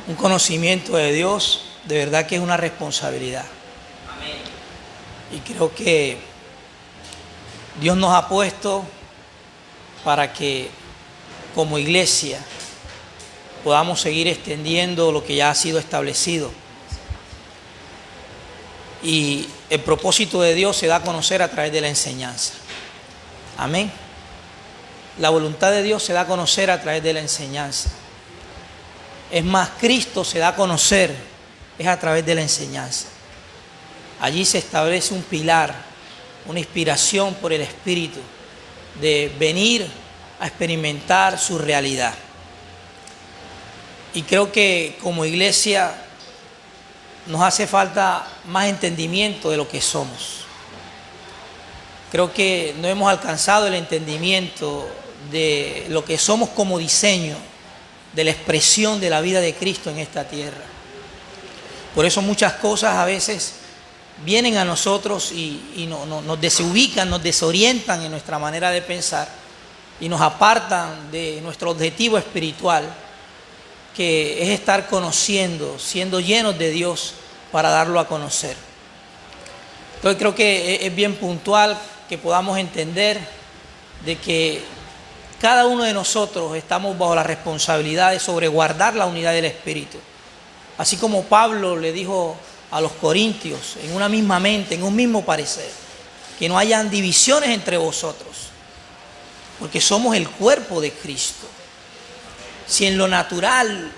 un conocimiento de Dios, de verdad que es una responsabilidad. Amén. Y creo que Dios nos ha puesto para que como iglesia podamos seguir extendiendo lo que ya ha sido establecido. Y el propósito de Dios se da a conocer a través de la enseñanza. Amén. La voluntad de Dios se da a conocer a través de la enseñanza. Es más, Cristo se da a conocer es a través de la enseñanza. Allí se establece un pilar, una inspiración por el Espíritu de venir a experimentar su realidad. Y creo que como iglesia nos hace falta más entendimiento de lo que somos. Creo que no hemos alcanzado el entendimiento de lo que somos como diseño, de la expresión de la vida de Cristo en esta tierra. Por eso muchas cosas a veces vienen a nosotros y nos desubican, nos desorientan en nuestra manera de pensar y nos apartan de nuestro objetivo espiritual, que es estar conociendo, siendo llenos de Dios para darlo a conocer. Entonces creo que es bien puntual que podamos entender de que cada uno de nosotros estamos bajo la responsabilidad de sobreguardar la unidad del Espíritu. Así como Pablo le dijo a los corintios, en una misma mente, en un mismo parecer, que no hayan divisiones entre vosotros, porque somos el cuerpo de Cristo. Si en lo natural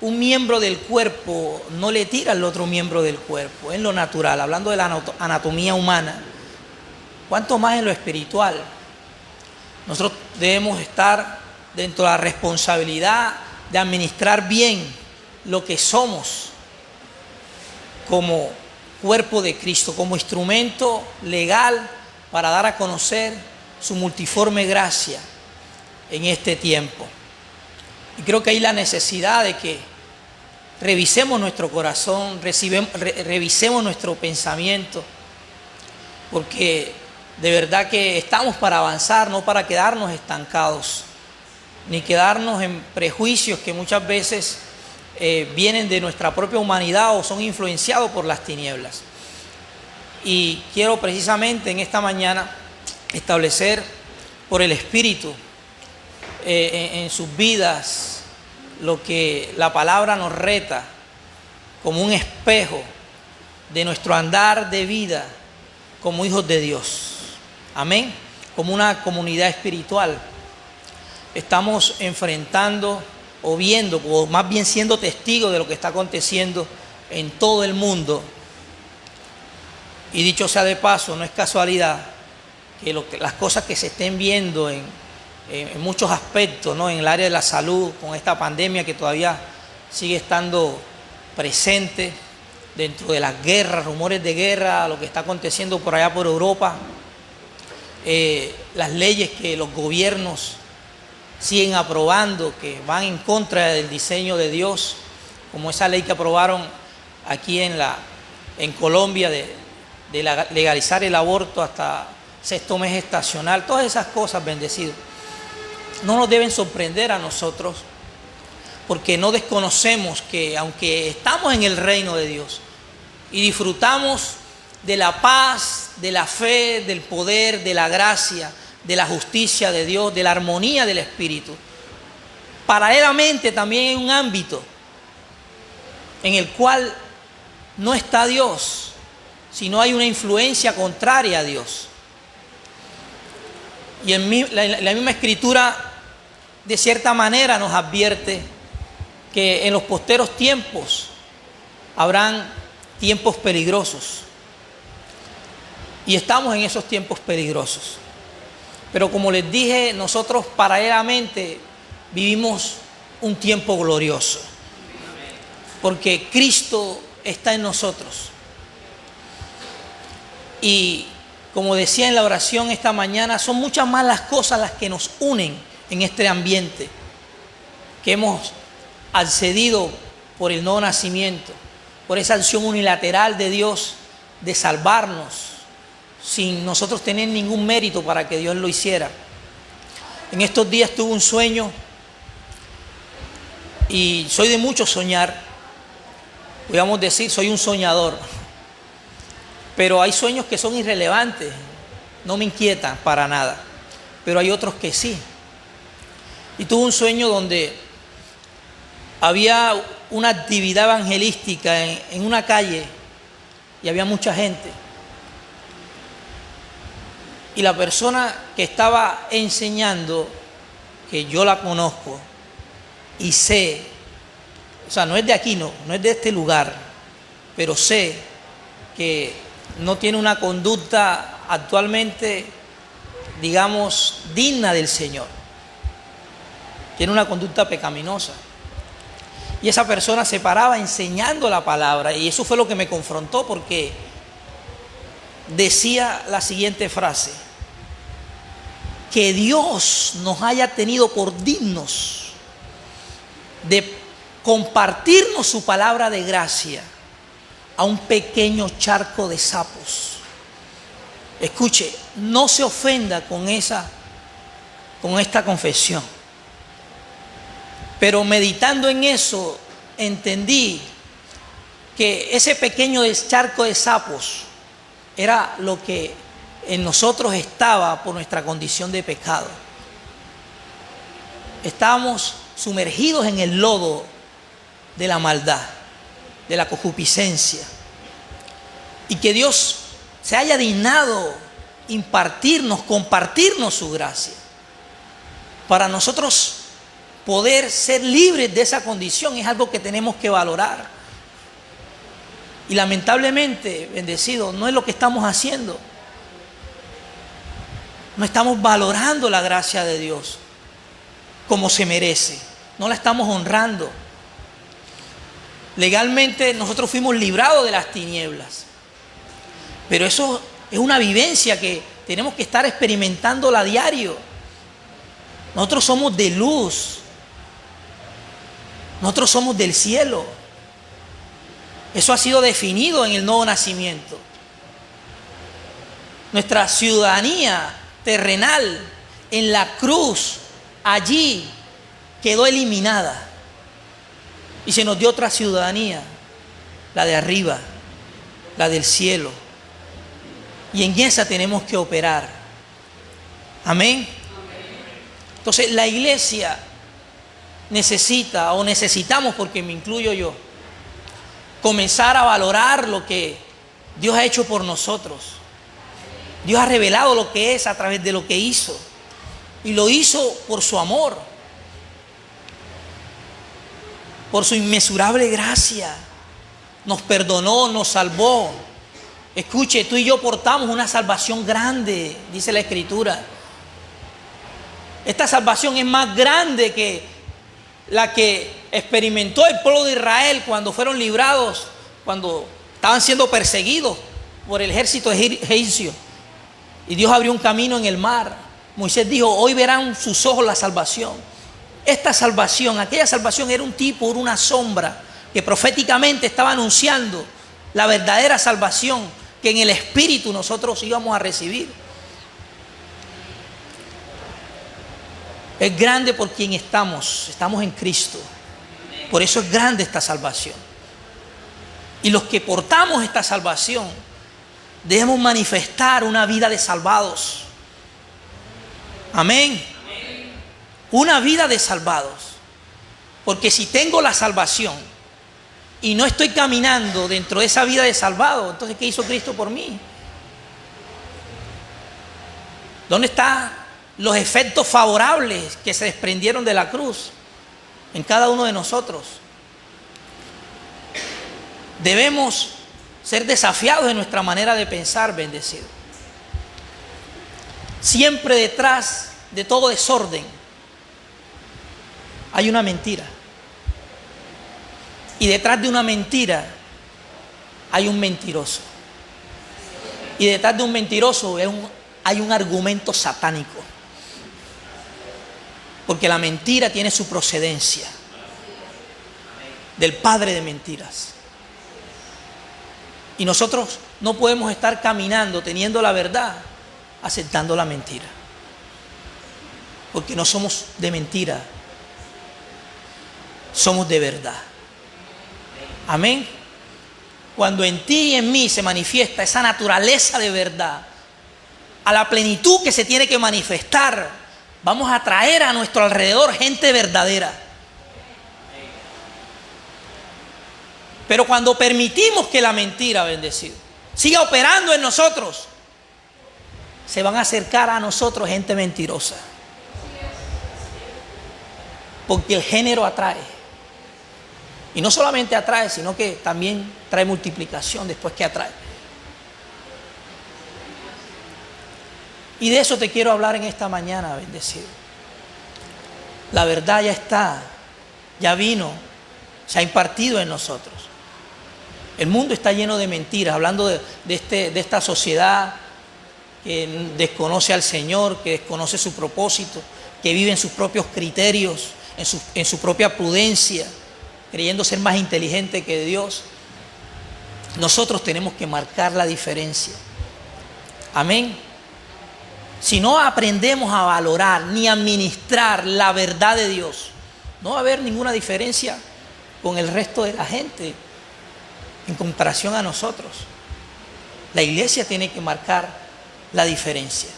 un miembro del cuerpo no le tira al otro miembro del cuerpo, en lo natural, hablando de la anatomía humana, ¿cuánto más en lo espiritual? Nosotros debemos estar dentro de la responsabilidad de administrar bien lo que somos como cuerpo de Cristo, como instrumento legal para dar a conocer su multiforme gracia en este tiempo. Y creo que hay la necesidad de que revisemos nuestro corazón, revisemos nuestro pensamiento, porque de verdad que estamos para avanzar, no para quedarnos estancados, ni quedarnos en prejuicios que muchas veces vienen de nuestra propia humanidad o son influenciados por las tinieblas. Y quiero precisamente en esta mañana establecer por el Espíritu en sus vidas lo que la palabra nos reta como un espejo de nuestro andar de vida como hijos de Dios. Amén. Como una comunidad espiritual. Estamos enfrentando o viendo, o más bien siendo testigos de lo que está aconteciendo en todo el mundo. Y dicho sea de paso, no es casualidad que las cosas que se estén viendo en muchos aspectos, ¿no? En el área de la salud, con esta pandemia que todavía sigue estando presente, dentro de las guerras, rumores de guerra, lo que está aconteciendo por allá por Europa, las leyes que los gobiernos siguen aprobando, que van en contra del diseño de Dios, como esa ley que aprobaron aquí en Colombia de legalizar el aborto hasta sexto mes gestacional. Todas esas cosas, bendecidos, no nos deben sorprender a nosotros, porque no desconocemos que aunque estamos en el reino de Dios y disfrutamos de la paz, de la fe, del poder, de la gracia, de la justicia de Dios, de la armonía del Espíritu, paralelamente también hay un ámbito en el cual no está Dios, sino hay una influencia contraria a Dios. Y la misma Escritura de cierta manera nos advierte que en los posteros tiempos habrán tiempos peligrosos. Y estamos en esos tiempos peligrosos. Pero como les dije, nosotros paralelamente vivimos un tiempo glorioso. Porque Cristo está en nosotros. Y como decía en la oración esta mañana, son muchas más las cosas las que nos unen en este ambiente, que hemos accedido por el nuevo nacimiento, por esa acción unilateral de Dios de salvarnos, sin nosotros tener ningún mérito para que Dios lo hiciera. En estos días tuve un sueño, y soy de mucho soñar, podríamos decir, soy un soñador. Pero hay sueños que son irrelevantes, no me inquietan para nada. Pero hay otros que sí. Y tuve un sueño donde había una actividad evangelística en una calle y había mucha gente. Y la persona que estaba enseñando, que yo la conozco y sé, o sea, no es de aquí, no es de este lugar, pero sé que no tiene una conducta actualmente, digamos, digna del Señor. Tiene una conducta pecaminosa. Y esa persona se paraba enseñando la palabra, y eso fue lo que me confrontó, porque decía la siguiente frase: que Dios nos haya tenido por dignos de compartirnos su palabra de gracia a un pequeño charco de sapos. Escuche, no se ofenda con esta confesión. Pero meditando en eso, entendí que ese pequeño charco de sapos era lo que en nosotros estaba por nuestra condición de pecado. Estábamos sumergidos en el lodo de la maldad, de la concupiscencia. Y que Dios se haya dignado impartirnos, compartirnos su gracia, para nosotros poder ser libres de esa condición, es algo que tenemos que valorar. Y lamentablemente, bendecido, no es lo que estamos haciendo. No estamos valorando la gracia de Dios como se merece. No la estamos honrando. Legalmente nosotros fuimos librados de las tinieblas. Pero eso es una vivencia que tenemos que estar experimentándola a diario. Nosotros somos de luz. Nosotros somos del cielo. Eso ha sido definido en el nuevo nacimiento. Nuestra ciudadanía terrenal en la cruz, allí quedó eliminada. Y se nos dio otra ciudadanía, la de arriba, la del cielo. Y en esa tenemos que operar. Amén. Entonces la iglesia necesita, o necesitamos, porque me incluyo yo, comenzar a valorar lo que Dios ha hecho por nosotros. Dios ha revelado lo que es a través de lo que hizo. Y lo hizo por su amor, por su inmesurable gracia. Nos perdonó, nos salvó. Escuche, tú y yo portamos una salvación grande, dice la Escritura. Esta salvación es más grande que la que experimentó el pueblo de Israel cuando fueron librados, cuando estaban siendo perseguidos por el ejército egipcio. Y Dios abrió un camino en el mar. Moisés dijo: hoy verán sus ojos la salvación. Esta salvación, aquella salvación era un tipo, era una sombra que proféticamente estaba anunciando la verdadera salvación que en el Espíritu nosotros íbamos a recibir. Es grande por quien estamos en Cristo. Por eso es grande esta salvación. Y los que portamos esta salvación debemos manifestar una vida de salvados. Amén. Una vida de salvados. Porque si tengo la salvación y no estoy caminando dentro de esa vida de salvado, entonces ¿qué hizo Cristo por mí? ¿Dónde están los efectos favorables que se desprendieron de la cruz en cada uno de nosotros? Debemos ser desafiados en nuestra manera de pensar, bendecido. Siempre detrás de todo desorden hay una mentira. Y detrás de una mentira hay un mentiroso. Y detrás de un mentiroso hay un argumento satánico. Porque la mentira tiene su procedencia del padre de mentiras. Y nosotros no podemos estar caminando teniendo la verdad, aceptando la mentira. Porque no somos de mentira, somos de verdad. Amén. cuando en ti y en mí se manifiesta esa naturaleza de verdad, a la plenitud que se tiene que manifestar, vamos a traer a nuestro alrededor gente verdadera. Pero cuando permitimos que la mentira, bendecido, siga operando en nosotros, se van a acercar a nosotros gente mentirosa. Porque el género atrae. Y no solamente atrae, sino que también trae multiplicación después que atrae. Y de eso te quiero hablar en esta mañana, bendecido. La verdad ya está, ya vino, se ha impartido en nosotros. El mundo está lleno de mentiras, hablando de esta sociedad que desconoce al Señor, que desconoce su propósito, que vive en sus propios criterios, en su propia prudencia, creyendo ser más inteligente que Dios. Nosotros tenemos que marcar la diferencia. Amén. Si no aprendemos a valorar ni a administrar la verdad de Dios, no va a haber ninguna diferencia con el resto de la gente en comparación a nosotros. La iglesia tiene que marcar la diferencia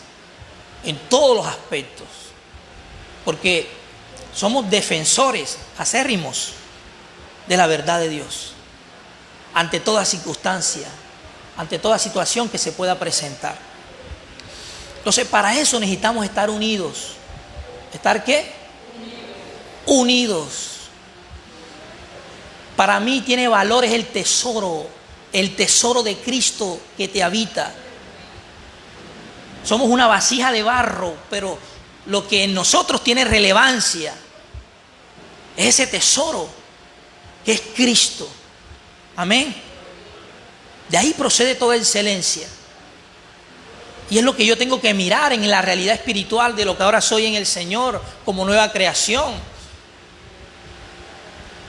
en todos los aspectos, porque somos defensores acérrimos de la verdad de Dios ante toda circunstancia, ante toda situación que se pueda presentar. Entonces, para eso necesitamos estar unidos. ¿Estar qué? Unidos. Para mí tiene valor, es el tesoro de Cristo que te habita. Somos una vasija de barro, pero lo que en nosotros tiene relevancia es ese tesoro que es Cristo. Amén. De ahí procede toda excelencia. Y es lo que yo tengo que mirar en la realidad espiritual de lo que ahora soy en el Señor como nueva creación.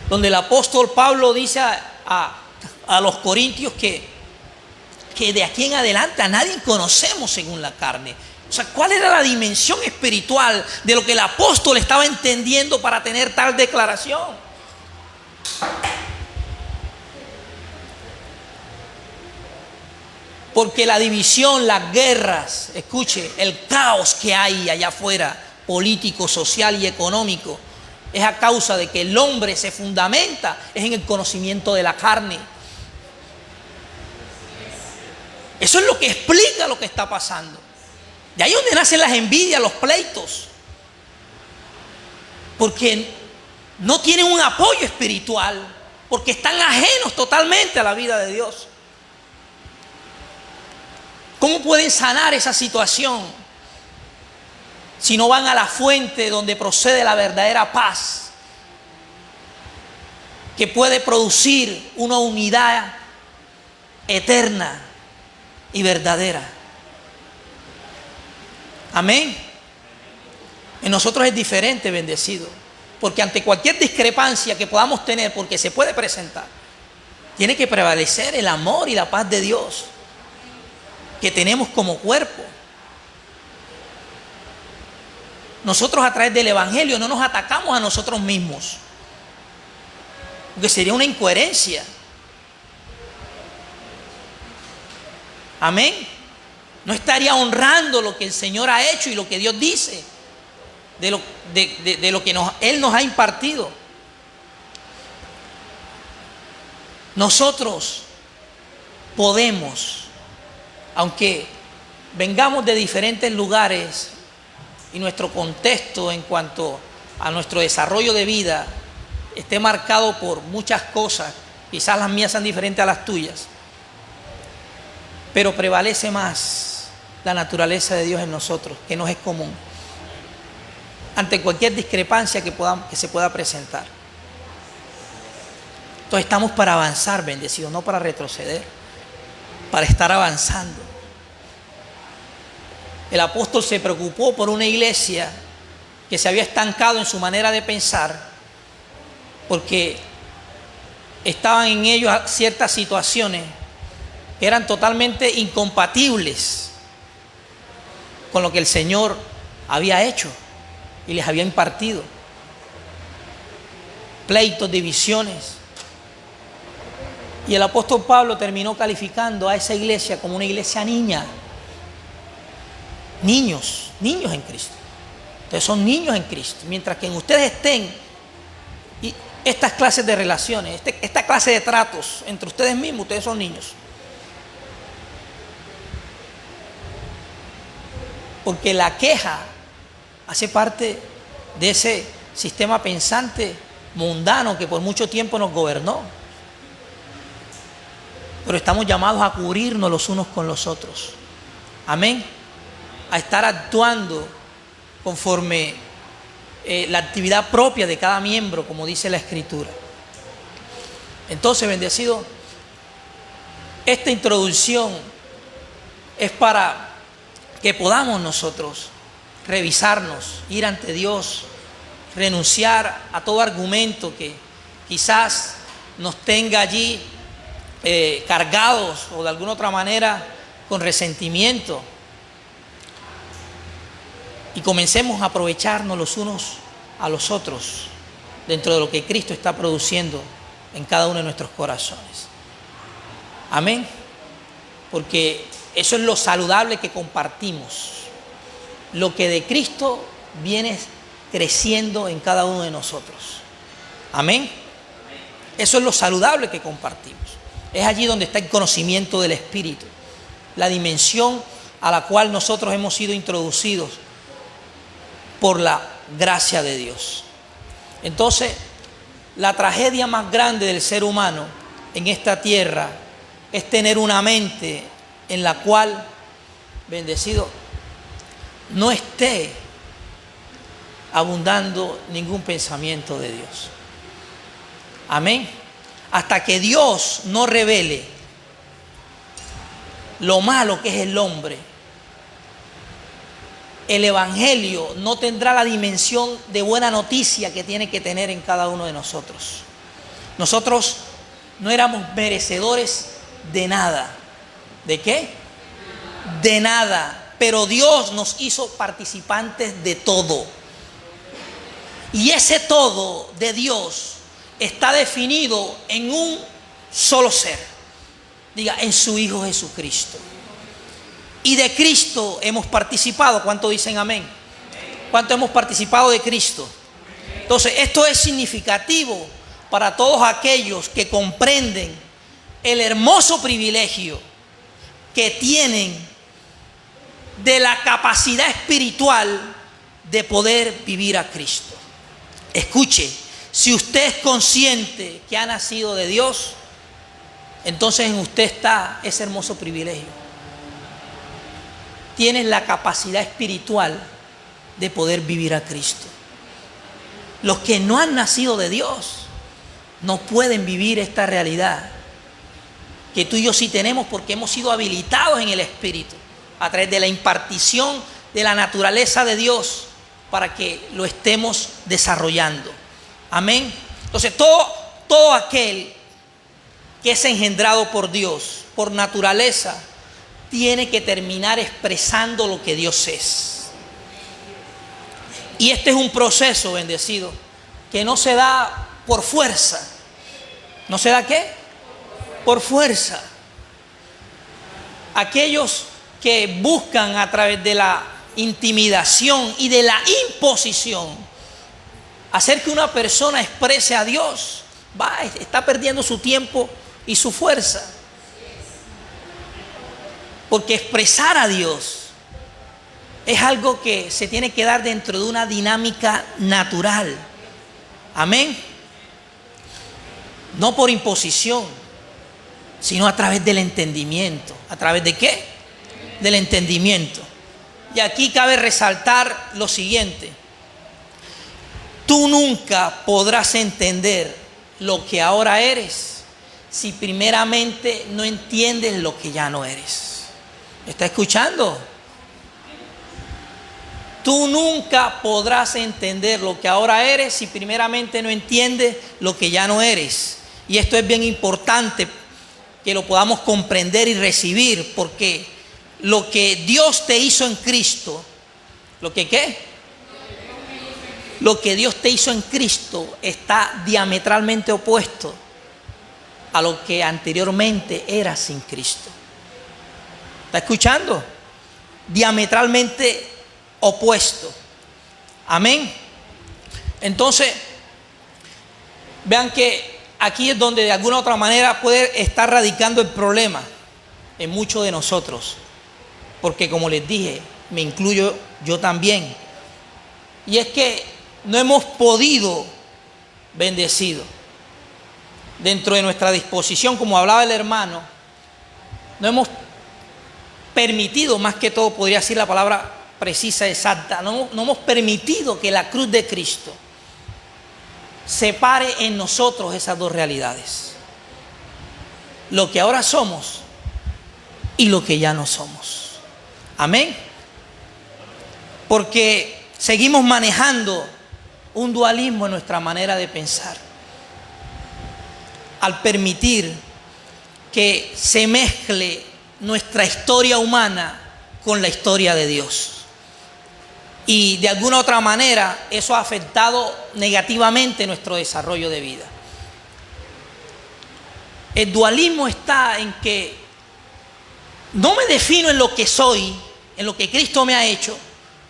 Donde el apóstol Pablo dice a los corintios que de aquí en adelante a nadie conocemos según la carne. O sea, ¿cuál era la dimensión espiritual de lo que el apóstol estaba entendiendo para tener tal declaración? Porque la división, las guerras, escuche, el caos que hay allá afuera, político, social y económico, es a causa de que el hombre se fundamenta es en el conocimiento de la carne. Eso es lo que explica lo que está pasando. De ahí es donde nacen las envidias, los pleitos. Porque no tienen un apoyo espiritual, porque están ajenos totalmente a la vida de Dios. ¿Cómo pueden sanar esa situación si no van a la fuente donde procede la verdadera paz, que puede producir una unidad eterna y verdadera? Amén. En nosotros es diferente, bendecido, porque ante cualquier discrepancia que podamos tener, porque se puede presentar, tiene que prevalecer el amor y la paz de Dios que tenemos como cuerpo. Nosotros a través del Evangelio no nos atacamos a nosotros mismos, porque sería una incoherencia. Amén. No estaría honrando lo que el Señor ha hecho y lo que Dios dice, de lo que Él nos ha impartido. Nosotros podemos, aunque vengamos de diferentes lugares y nuestro contexto en cuanto a nuestro desarrollo de vida esté marcado por muchas cosas, quizás las mías sean diferentes a las tuyas, pero prevalece más la naturaleza de Dios en nosotros, que nos es común, ante cualquier discrepancia que se pueda presentar. Entonces estamos para avanzar, bendecidos, no para retroceder, para estar avanzando. El apóstol se preocupó por una iglesia que se había estancado en su manera de pensar, porque estaban en ellos ciertas situaciones que eran totalmente incompatibles con lo que el Señor había hecho y les había impartido. Pleitos, divisiones. Y el apóstol Pablo terminó calificando a esa iglesia como una iglesia niña. Niños en Cristo. Ustedes son niños en Cristo. Mientras que en ustedes estén y estas clases de relaciones, esta clase de tratos entre ustedes mismos, ustedes son niños. Porque la queja hace parte de ese sistema pensante mundano que por mucho tiempo nos gobernó. Pero estamos llamados a cubrirnos los unos con los otros. Amén. A estar actuando conforme la actividad propia de cada miembro, como dice la Escritura. Entonces, bendecido, esta introducción es para que podamos nosotros revisarnos, ir ante Dios, renunciar a todo argumento que quizás nos tenga allí cargados o de alguna otra manera con resentimiento, y comencemos a aprovecharnos los unos a los otros dentro de lo que Cristo está produciendo en cada uno de nuestros corazones. Amén. Porque eso es lo saludable que compartimos. Lo que de Cristo viene creciendo en cada uno de nosotros. Amén. Eso es lo saludable que compartimos. Es allí donde está el conocimiento del Espíritu, la dimensión a la cual nosotros hemos sido introducidos por la gracia de Dios. Entonces, la tragedia más grande del ser humano en esta tierra es tener una mente en la cual, bendecido, no esté abundando ningún pensamiento de Dios. Amén. Hasta que Dios no revele lo malo que es el hombre, el evangelio no tendrá la dimensión de buena noticia que tiene que tener en cada uno de nosotros. Nosotros no éramos merecedores de nada. ¿De qué? De nada. Pero Dios nos hizo participantes de todo. Y ese todo de Dios está definido en un solo ser. Diga, en su Hijo Jesucristo. Y de Cristo hemos participado. ¿Cuánto dicen amén? ¿Cuánto hemos participado de Cristo? Entonces, esto es significativo para todos aquellos que comprenden el hermoso privilegio que tienen de la capacidad espiritual de poder vivir a Cristo. Escuche, si usted es consciente que ha nacido de Dios, entonces en usted está ese hermoso privilegio. Tienes la capacidad espiritual de poder vivir a Cristo. Los que no han nacido de Dios no pueden vivir esta realidad que tú y yo sí tenemos, porque hemos sido habilitados en el Espíritu a través de la impartición de la naturaleza de Dios para que lo estemos desarrollando. Amén. Entonces todo aquel que es engendrado por Dios, por naturaleza, tiene que terminar expresando lo que Dios es. Y este es un proceso, bendecido, que no se da por fuerza. ¿No se da qué? Por fuerza. Aquellos que buscan a través de la intimidación y de la imposición hacer que una persona exprese a Dios, está perdiendo su tiempo y su fuerza. Porque expresar a Dios es algo que se tiene que dar dentro de una dinámica natural. Amén. No por imposición, sino a través del entendimiento. ¿A través de qué? Del entendimiento. Y aquí cabe resaltar lo siguiente. Tú nunca podrás entender lo que ahora eres si primeramente no entiendes lo que ya no eres. ¿Me está escuchando? Tú nunca podrás entender lo que ahora eres si primeramente no entiendes lo que ya no eres. Y esto es bien importante que lo podamos comprender y recibir, porque lo que Dios te hizo en Cristo, ¿lo que qué? Lo que Dios te hizo en Cristo está diametralmente opuesto a lo que anteriormente era sin Cristo. ¿Está escuchando? Diametralmente opuesto. Amén. Entonces, vean que aquí es donde de alguna u otra manera puede estar radicando el problema en muchos de nosotros. Porque como les dije, me incluyo yo también. Y es que no hemos podido, bendecido, dentro de nuestra disposición, como hablaba el hermano, no hemos permitido, más que todo podría decir la palabra precisa, exacta, no hemos permitido que la cruz de Cristo separe en nosotros esas dos realidades. Lo que ahora somos y lo que ya no somos. Amén. Porque seguimos manejando un dualismo en nuestra manera de pensar. Al permitir que se mezcle nuestra historia humana con la historia de Dios. Y de alguna otra manera eso ha afectado negativamente nuestro desarrollo de vida. El dualismo está en que no me defino en lo que soy, en lo que Cristo me ha hecho,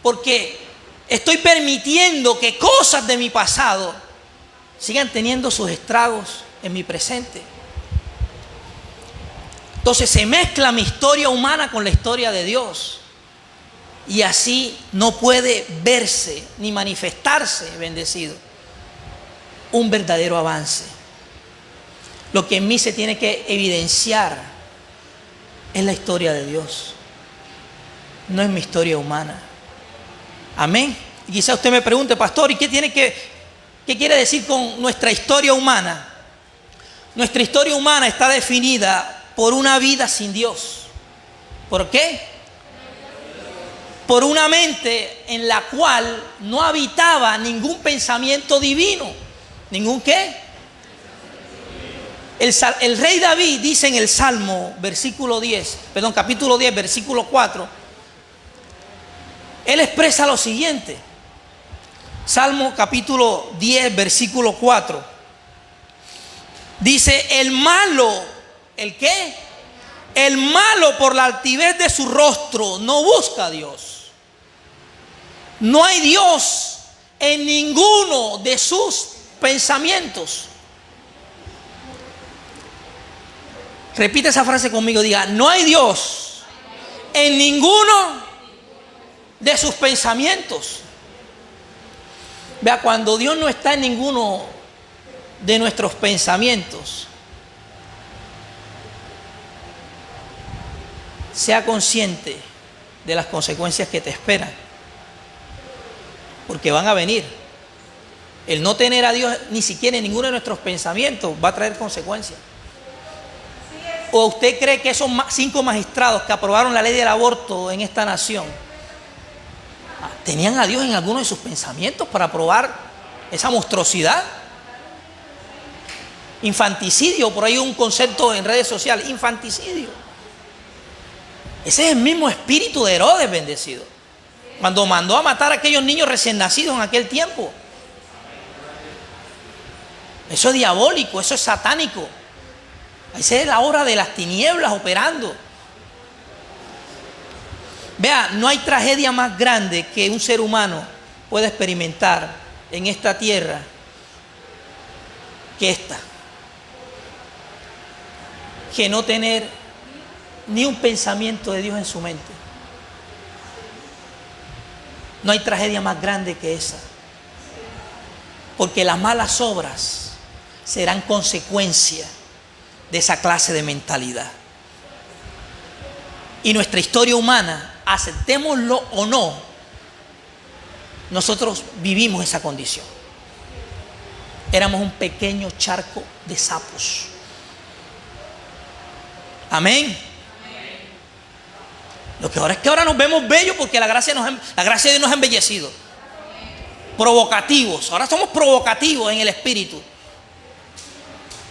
porque estoy permitiendo que cosas de mi pasado sigan teniendo sus estragos en mi presente. Entonces se mezcla mi historia humana con la historia de Dios. Y así no puede verse ni manifestarse, bendecido, un verdadero avance. Lo que en mí se tiene que evidenciar es la historia de Dios, no es mi historia humana. Amén. Y quizá usted me pregunte, pastor, ¿y qué quiere decir con nuestra historia humana? Nuestra historia humana está definida por una vida sin Dios. ¿Por qué? Por una mente en la cual no habitaba ningún pensamiento divino. ¿Ningún qué? El rey David dice en el Salmo, capítulo 10, versículo 4. Él expresa lo siguiente. Salmo capítulo 10, versículo 4. Dice, el malo, ¿el qué? El malo por la altivez de su rostro no busca a Dios. No hay Dios en ninguno de sus pensamientos. Repite esa frase conmigo, diga, no hay Dios en ninguno de sus pensamientos. Vea, cuando Dios no está en ninguno de nuestros pensamientos, sea consciente de las consecuencias que te esperan, porque van a venir. El no tener a Dios ni siquiera en ninguno de nuestros pensamientos va a traer consecuencias. ¿O usted cree que esos 5 magistrados que aprobaron la ley del aborto en esta nación tenían a Dios en alguno de sus pensamientos para aprobar esa monstruosidad? Infanticidio, por ahí un concepto en redes sociales, infanticidio. Ese es el mismo espíritu de Herodes, bendecido, cuando mandó a matar a aquellos niños recién nacidos en aquel tiempo. Eso es diabólico, eso es satánico. Esa es la obra de las tinieblas operando. Vea, no hay tragedia más grande que un ser humano pueda experimentar en esta tierra que esta. Que no tener ni un pensamiento de Dios en su mente. No hay tragedia más grande que esa. Porque las malas obras serán consecuencia de esa clase de mentalidad. Y nuestra historia humana, aceptémoslo o no, nosotros vivimos esa condición. Éramos un pequeño charco de sapos. Amén. Lo que ahora es que ahora nos vemos bellos porque la gracia de Dios nos ha embellecido. Provocativos. Ahora somos provocativos en el espíritu.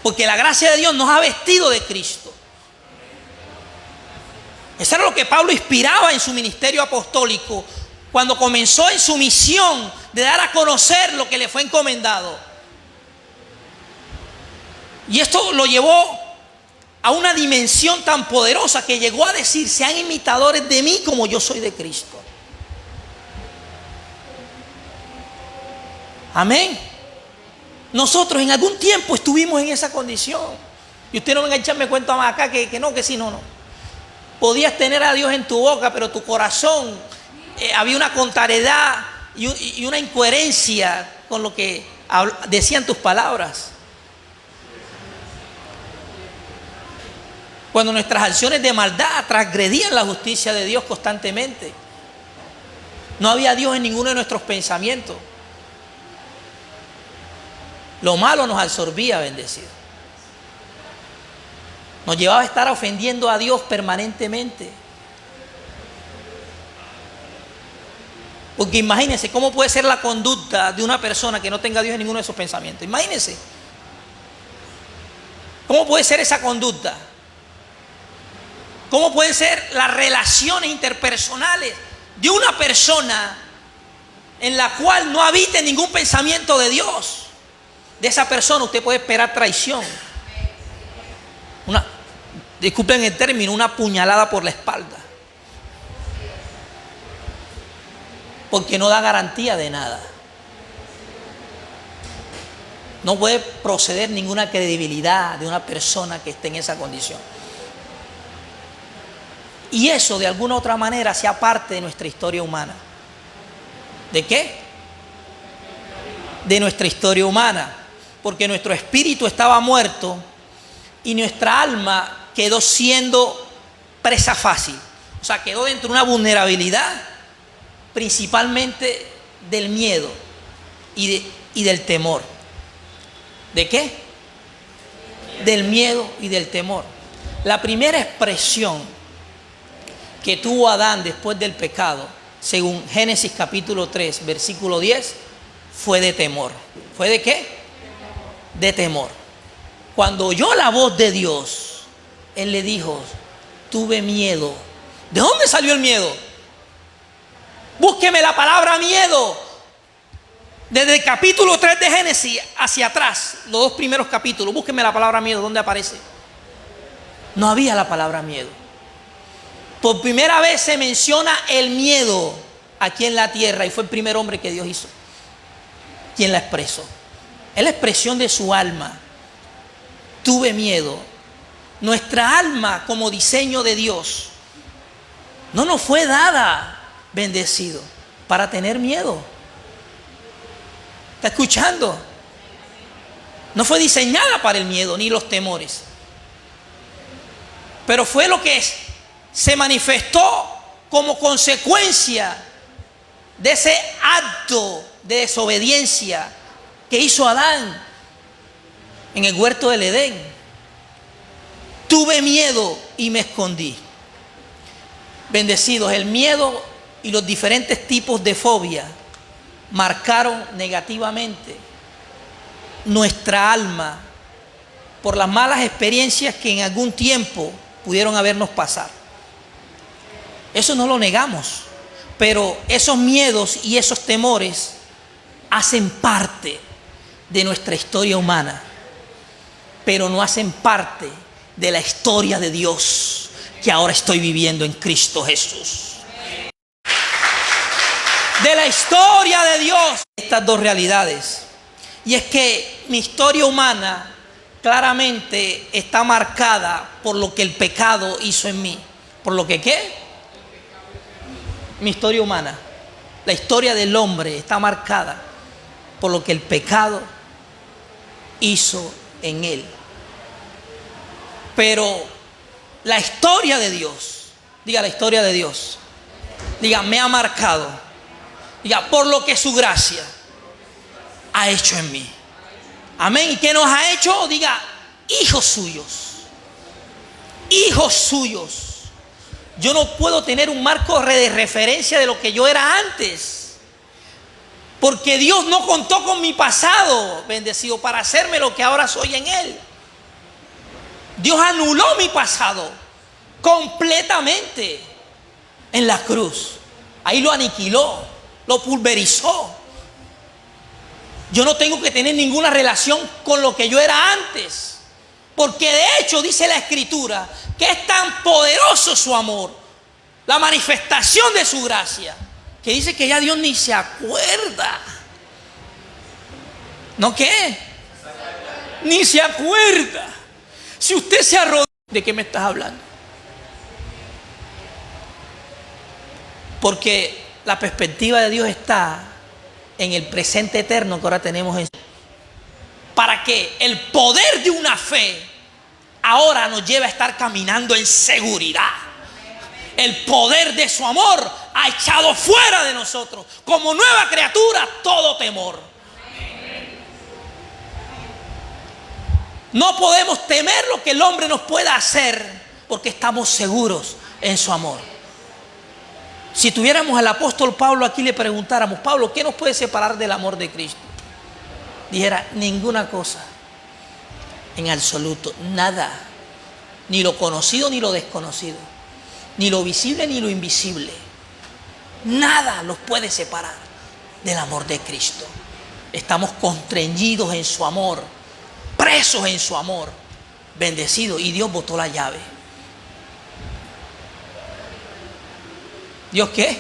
Porque la gracia de Dios nos ha vestido de Cristo. Eso era lo que Pablo inspiraba en su ministerio apostólico cuando comenzó en su misión de dar a conocer lo que le fue encomendado. Y esto lo llevó a una dimensión tan poderosa que llegó a decir: sean imitadores de mí como yo soy de Cristo. Amén. Nosotros en algún tiempo estuvimos en esa condición. Y usted no venga a echarme cuento más acá que no, que sí, no. Podías tener a Dios en tu boca, pero tu corazón había una contrariedad y una incoherencia con lo que decían tus palabras. Cuando nuestras acciones de maldad transgredían la justicia de Dios constantemente. No había Dios en ninguno de nuestros pensamientos. Lo malo nos absorbía, bendecido. Nos llevaba a estar ofendiendo a Dios permanentemente. Porque imagínense cómo puede ser la conducta de una persona que no tenga a Dios en ninguno de sus pensamientos. Imagínense. ¿Cómo puede ser esa conducta? ¿Cómo pueden ser las relaciones interpersonales de una persona en la cual no habite ningún pensamiento de Dios? De esa persona usted puede esperar traición. Disculpen el término, una puñalada por la espalda. Porque no da garantía de nada. No puede proceder ninguna credibilidad de una persona que esté en esa condición. Y eso de alguna u otra manera sea parte de nuestra historia humana. ¿De qué? De nuestra historia humana. Porque nuestro espíritu estaba muerto y nuestra alma quedó siendo presa fácil. O sea, quedó dentro de una vulnerabilidad, principalmente del miedo y del temor. ¿De qué? Del miedo y del temor. La primera expresión que tuvo Adán después del pecado, según Génesis capítulo 3, versículo 10, fue de temor. ¿Fue de qué? De temor. Cuando oyó la voz de Dios, él le dijo: tuve miedo. ¿De dónde salió el miedo? Búsqueme la palabra miedo. Desde el capítulo 3 de Génesis hacia atrás, los dos primeros capítulos, búsqueme la palabra miedo. ¿Dónde aparece? No había la palabra miedo. Por primera vez se menciona el miedo aquí en la tierra y fue el primer hombre que Dios hizo quien la expresó. Es la expresión de su alma. Tuve miedo. Nuestra alma, como diseño de Dios, no nos fue dada, bendecido, para tener miedo. ¿Está escuchando? No fue diseñada para el miedo ni los temores. Pero fue lo que se manifestó como consecuencia de ese acto de desobediencia que hizo Adán en el huerto del Edén. Tuve miedo y me escondí. Bendecidos, el miedo y los diferentes tipos de fobia marcaron negativamente nuestra alma por las malas experiencias que en algún tiempo pudieron habernos pasado. Eso no lo negamos, pero esos miedos y esos temores hacen parte de nuestra historia humana, pero no hacen parte de la historia de Dios que ahora estoy viviendo en Cristo Jesús. De la historia de Dios, estas dos realidades. Y es que mi historia humana claramente está marcada por lo que el pecado hizo en mí. ¿Por lo que qué? Mi historia humana, la historia del hombre está marcada por lo que el pecado hizo en él. Pero la historia de Dios, diga la historia de Dios, diga me ha marcado, diga por lo que su gracia ha hecho en mí. Amén. ¿Y qué nos ha hecho? Diga hijos suyos. Hijos suyos. Yo no puedo tener un marco de referencia de lo que yo era antes. Porque Dios no contó con mi pasado, bendecido, para hacerme lo que ahora soy en Él. Dios anuló mi pasado completamente en la cruz. Ahí lo aniquiló, lo pulverizó. Yo no tengo que tener ninguna relación con lo que yo era antes. Porque de hecho dice la Escritura que es tan poderoso su amor, la manifestación de su gracia, que dice que ya Dios ni se acuerda. ¿No qué? Ni se acuerda. Si usted se arrodilla, ¿de qué me estás hablando? Porque la perspectiva de Dios está en el presente eterno que ahora tenemos en, para que el poder de una fe ahora nos lleve a estar caminando en seguridad. El poder de su amor ha echado fuera de nosotros, como nueva criatura, todo temor. No podemos temer lo que el hombre nos pueda hacer, porque estamos seguros en su amor. Si tuviéramos al apóstol Pablo aquí, le preguntáramos: Pablo, ¿qué nos puede separar del amor de Cristo? Dijera: ninguna cosa, en absoluto, nada, ni lo conocido ni lo desconocido, ni lo visible ni lo invisible, nada los puede separar del amor de Cristo. Estamos constreñidos en su amor, presos en su amor, bendecidos, y Dios botó la llave. ¿Dios qué?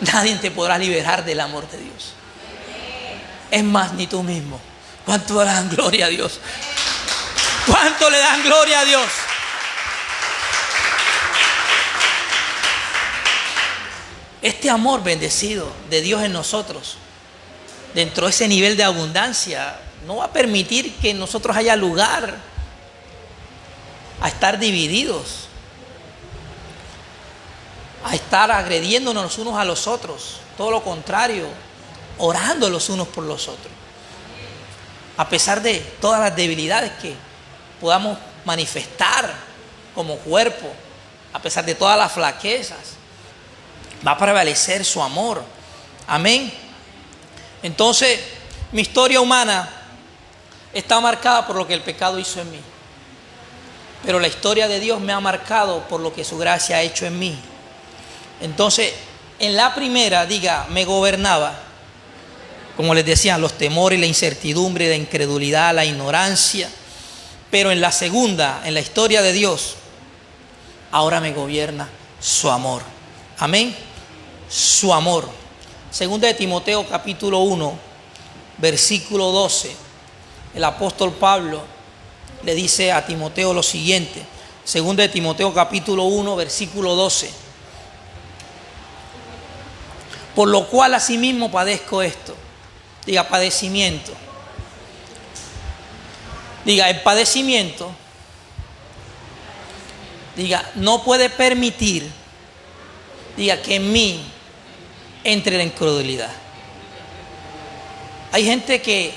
Nadie te podrá liberar del amor de Dios. Es más, ni tú mismo. ¿Cuánto le dan gloria a Dios? ¿Cuánto le dan gloria a Dios? Este amor bendecido de Dios en nosotros, dentro de ese nivel de abundancia, no va a permitir que en nosotros haya lugar a estar divididos, a estar agrediéndonos los unos a los otros. Todo lo contrario, orando los unos por los otros. A pesar de todas las debilidades que podamos manifestar como cuerpo, a pesar de todas las flaquezas, va a prevalecer su amor. Amén. Entonces, mi historia humana está marcada por lo que el pecado hizo en mí, pero la historia de Dios me ha marcado por lo que su gracia ha hecho en mí. Entonces, en la primera, diga, me gobernaba, como les decía, los temores, la incertidumbre, la incredulidad, la ignorancia. Pero en la segunda, en la historia de Dios, ahora me gobierna su amor. Amén. Su amor. Segunda de Timoteo capítulo 1, versículo 12. El apóstol Pablo le dice a Timoteo lo siguiente. Segunda de Timoteo capítulo 1, versículo 12. Por lo cual asimismo padezco esto. Diga, padecimiento. Diga, el padecimiento. Diga, no puede permitir, diga, que en mí entre la incredulidad. Hay gente que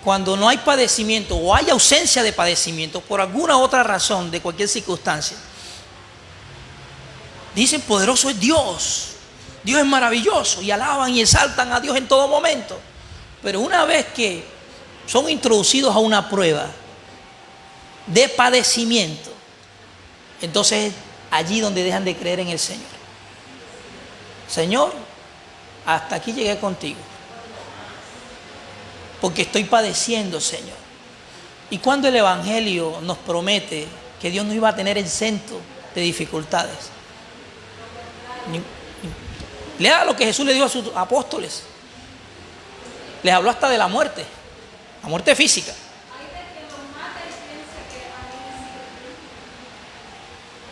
cuando no hay padecimiento o hay ausencia de padecimiento por alguna otra razón, de cualquier circunstancia, dicen: poderoso es Dios, Dios es maravilloso, y alaban y exaltan a Dios en todo momento. Pero una vez que son introducidos a una prueba de padecimiento, entonces es allí donde dejan de creer en el Señor. Señor, hasta aquí llegué contigo, porque estoy padeciendo, Señor. Y cuando el Evangelio nos promete que Dios no iba a tener exento de dificultades, lea lo que Jesús le dio a sus apóstoles. Les habló hasta de la muerte física.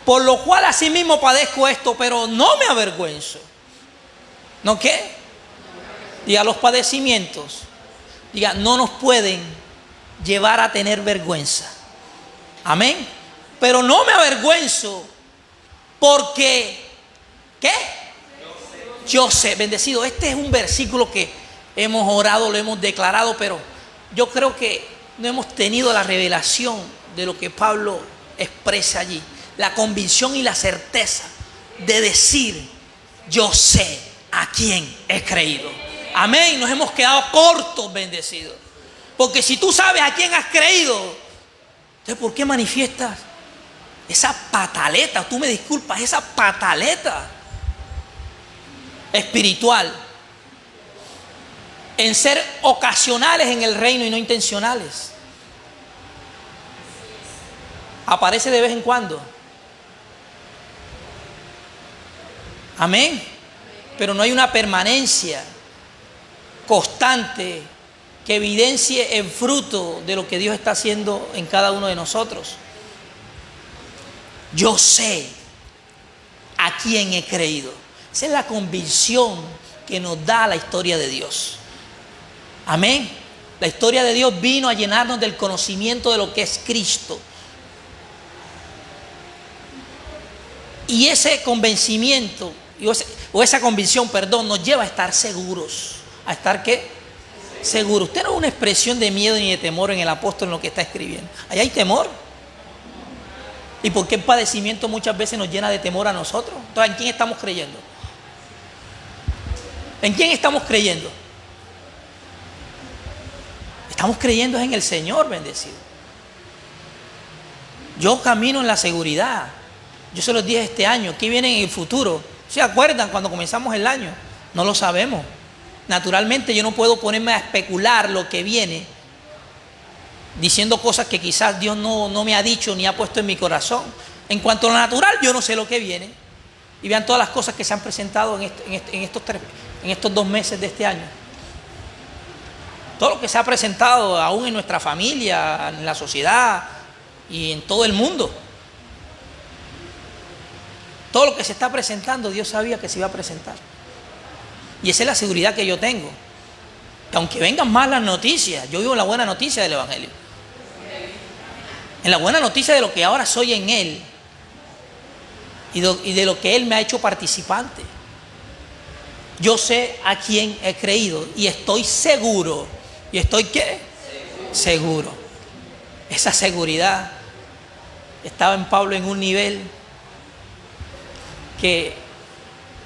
Por lo cual asimismo padezco esto, pero no me avergüenzo. ¿No qué? Diga, los padecimientos, diga, no nos pueden llevar a tener vergüenza. Amén. Pero no me avergüenzo porque, ¿qué? Yo sé, bendecido. Este es un versículo que hemos orado, lo hemos declarado, pero yo creo que no hemos tenido la revelación de lo que Pablo expresa allí. La convicción y la certeza de decir: yo sé a quién he creído. Amén. Nos hemos quedado cortos, bendecidos. Porque si tú sabes a quién has creído, entonces ¿por qué manifiestas esa pataleta? Tú me disculpas, esa pataleta espiritual en ser ocasionales en el reino y no intencionales. Aparece de vez en cuando. Amén. Pero no hay una permanencia constante que evidencie el fruto de lo que Dios está haciendo en cada uno de nosotros. Yo sé a quién he creído. Esa es la convicción que nos da la historia de Dios. Amén. La historia de Dios vino a llenarnos del conocimiento de lo que es Cristo. Y ese convencimiento, o esa convicción, perdón, nos lleva a estar seguros. ¿A estar qué? Seguro. Usted no es una expresión de miedo ni de temor en el apóstol en lo que está escribiendo. Ahí hay temor. ¿Y por qué el padecimiento muchas veces nos llena de temor a nosotros? Entonces, ¿en quién estamos creyendo? ¿En quién estamos creyendo? Estamos creyendo en el Señor bendecido. Yo camino en la seguridad. Yo se los dije este año. ¿Qué viene en el futuro? ¿Se acuerdan cuando comenzamos el año? No lo sabemos. Naturalmente yo no puedo ponerme a especular lo que viene diciendo cosas que quizás Dios no me ha dicho ni ha puesto en mi corazón. En cuanto a lo natural, yo no sé lo que viene. Y vean todas las cosas que se han presentado en estos 2 meses de este año. Todo lo que se ha presentado aún en nuestra familia, en la sociedad y en todo el mundo. Todo lo que se está presentando, Dios sabía que se iba a presentar. Y esa es la seguridad que yo tengo. Que aunque vengan malas noticias, yo vivo en la buena noticia del Evangelio. En la buena noticia de lo que ahora soy en Él. Y de lo que Él me ha hecho participante. Yo sé a quién he creído y estoy seguro. ¿Y estoy qué? Seguro. Esa seguridad estaba en Pablo en un nivel que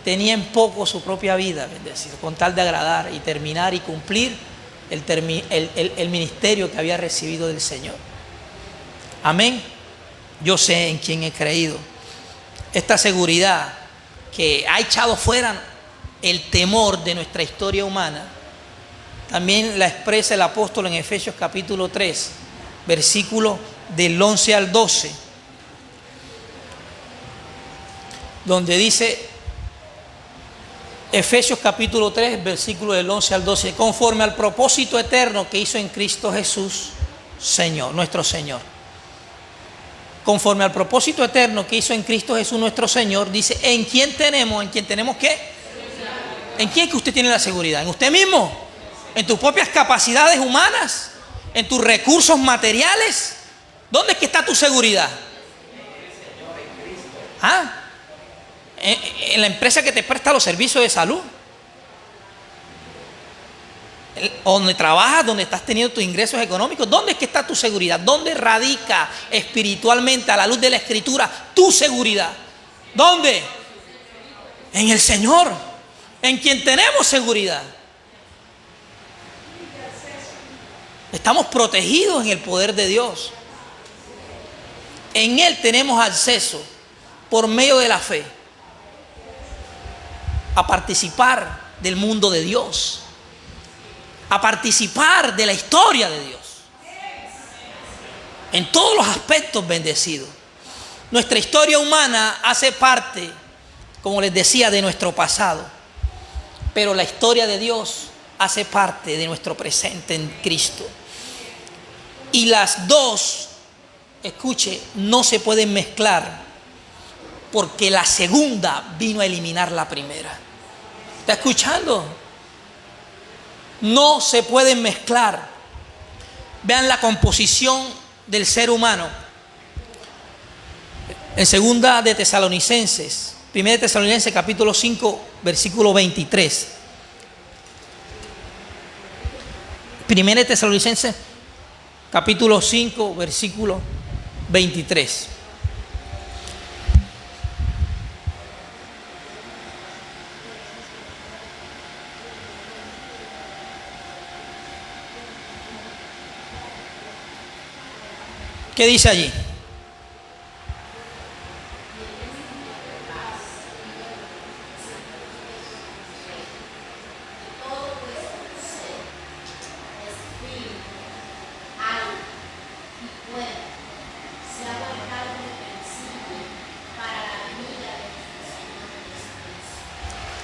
tenía en poco su propia vida, bendecido, con tal de agradar y terminar y cumplir el ministerio que había recibido del Señor. Amén. Yo sé en quién he creído. Esta seguridad que ha echado fuera el temor de nuestra historia humana, también la expresa el apóstol en Efesios capítulo 3, versículo del 11 al 12, donde dice, Efesios capítulo 3, versículo del 11 al 12, conforme al propósito eterno que hizo en Cristo Jesús, Señor, nuestro Señor. Conforme al propósito eterno que hizo en Cristo Jesús, nuestro Señor, dice, ¿en quién tenemos qué? ¿En quién es que usted tiene la seguridad? ¿En usted mismo? ¿En tus propias capacidades humanas? ¿En tus recursos materiales? ¿Dónde es que está tu seguridad? ¿Ah? En la empresa que te presta los servicios de salud, donde trabajas, donde estás teniendo tus ingresos económicos. ¿Dónde es que está tu seguridad? ¿Dónde radica espiritualmente, a la luz de la Escritura, tu seguridad? ¿Dónde? En el Señor, en quien tenemos seguridad. Estamos protegidos en el poder de Dios. En Él tenemos acceso por medio de la fe a participar del mundo de Dios, a participar de la historia de Dios, en todos los aspectos bendecidos. Nuestra historia humana hace parte, como les decía, de nuestro pasado, pero la historia de Dios hace parte de nuestro presente en Cristo. Y las dos, escuche, no se pueden mezclar, porque la segunda vino a eliminar la primera. ¿Está escuchando? No se pueden mezclar. Vean la composición del ser humano. En segunda de Tesalonicenses, primera de Tesalonicenses capítulo 5, versículo 23. Primera de Tesalonicenses capítulo 5, versículo 23. ¿Qué dice allí?